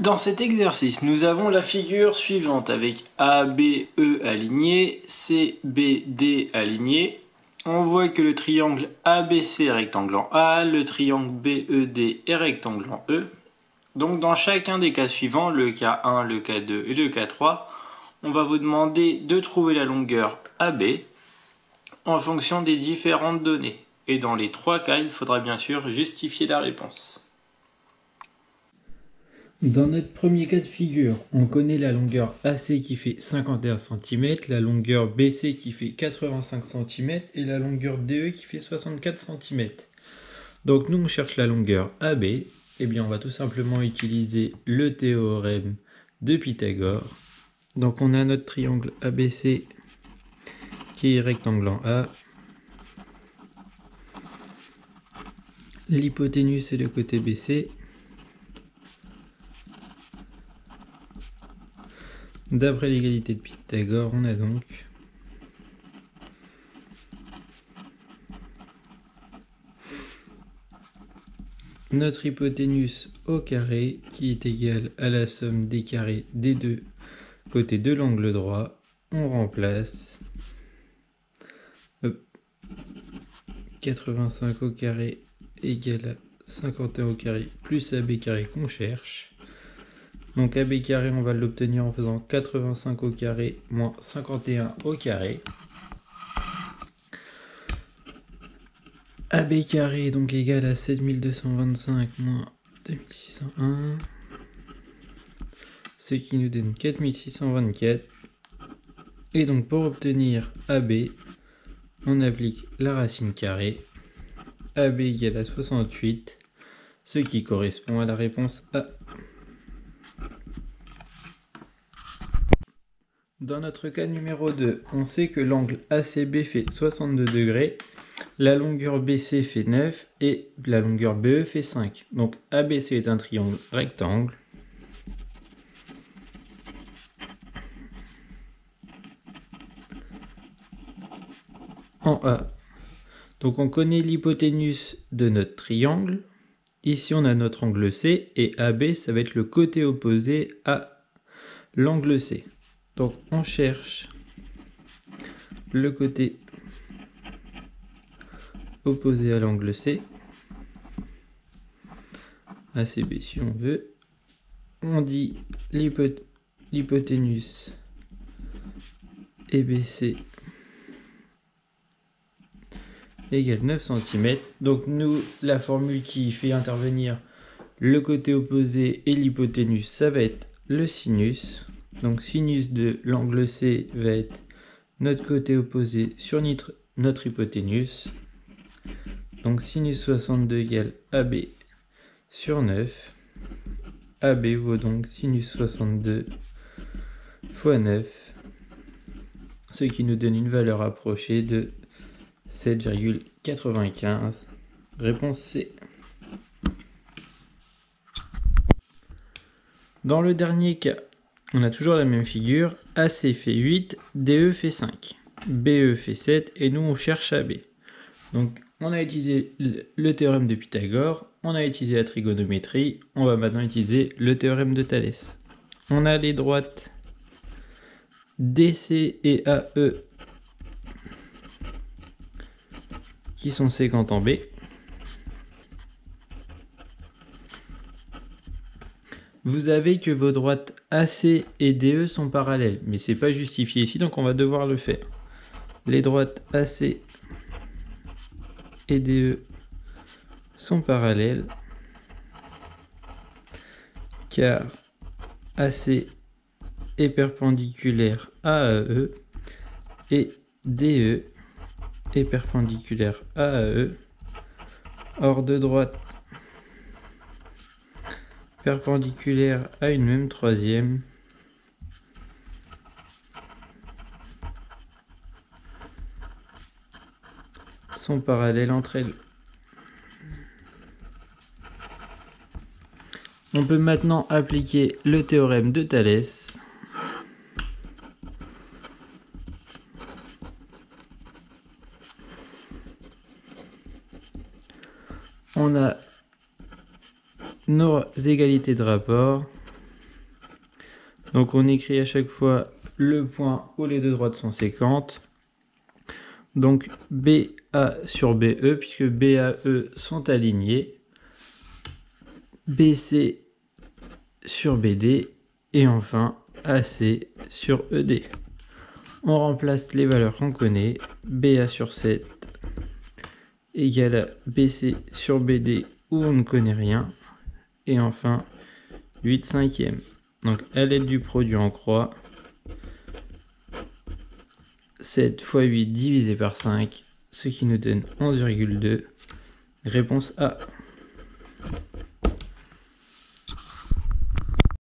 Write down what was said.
Dans cet exercice, nous avons la figure suivante avec ABE aligné, CBD aligné. On voit que le triangle ABC est rectangle en A, le triangle BED est rectangle en E. Donc dans chacun des cas suivants, le cas 1, le cas 2 et le cas 3, on va vous demander de trouver la longueur AB en fonction des différentes données. Et dans les trois cas, il faudra bien sûr justifier la réponse. Dans notre premier cas de figure, on connaît la longueur AC qui fait 51 cm, la longueur BC qui fait 85 cm et la longueur DE qui fait 64 cm. Donc nous on cherche la longueur AB, et bien on va tout simplement utiliser le théorème de Pythagore. Donc on a notre triangle ABC qui est rectangle en A. L'hypoténuse est le côté BC. D'après l'égalité de Pythagore, on a donc notre hypoténuse au carré qui est égale à la somme des carrés des deux côtés de l'angle droit. On remplace 85 au carré égale à 51 au carré plus AB carré qu'on cherche. Donc AB carré, on va l'obtenir en faisant 85 au carré moins 51 au carré. AB carré est donc égal à 7225 moins 2601, ce qui nous donne 4624. Et donc pour obtenir AB, on applique la racine carrée. AB égale à 68, ce qui correspond à la réponse A. Dans notre cas numéro 2, on sait que l'angle ACB fait 62 degrés, la longueur BC fait 9 et la longueur BE fait 5. Donc ABC est un triangle rectangle. En A. Donc on connaît l'hypoténuse de notre triangle. Ici on a notre angle C et AB ça va être le côté opposé à l'angle C. Donc on cherche le côté opposé à l'angle C, ACB si on veut. On dit l'hypoténuse EBC égale 9 cm. Donc nous, la formule qui fait intervenir le côté opposé et l'hypoténuse, ça va être le sinus. Donc sinus de l'angle C va être notre côté opposé sur notre hypoténuse. Donc sinus 62 égale AB sur 9. AB vaut donc sinus 62 fois 9, ce qui nous donne une valeur approchée de 7,95. Réponse C. Dans le dernier cas, on a toujours la même figure. AC fait 8, DE fait 5, BE fait 7 et nous on cherche AB. Donc on a utilisé le théorème de Pythagore, on a utilisé la trigonométrie, on va maintenant utiliser le théorème de Thalès. On a les droites DC et AE qui sont séquentes en B. Vous avez que vos droites AC et DE sont parallèles, mais c'est pas justifié ici, donc on va devoir le faire. Les droites AC et DE sont parallèles, car AC est perpendiculaire à AE et DE est perpendiculaire à AE. Or deux droites perpendiculaires à une même troisième sont parallèles entre elles. On peut maintenant appliquer le théorème de Thalès. On a nos égalités de rapport. Donc on écrit à chaque fois le point où les deux droites sont séquentes. Donc BA sur BE, puisque BAE sont alignés. BC sur BD. Et enfin AC sur ED. On remplace les valeurs qu'on connaît. BA sur 7 égale à BC sur BD où on ne connaît rien. Et enfin 8 cinquièmes. Donc à l'aide du produit en croix, 7 fois 8 divisé par 5, ce qui nous donne 11,2. Réponse A.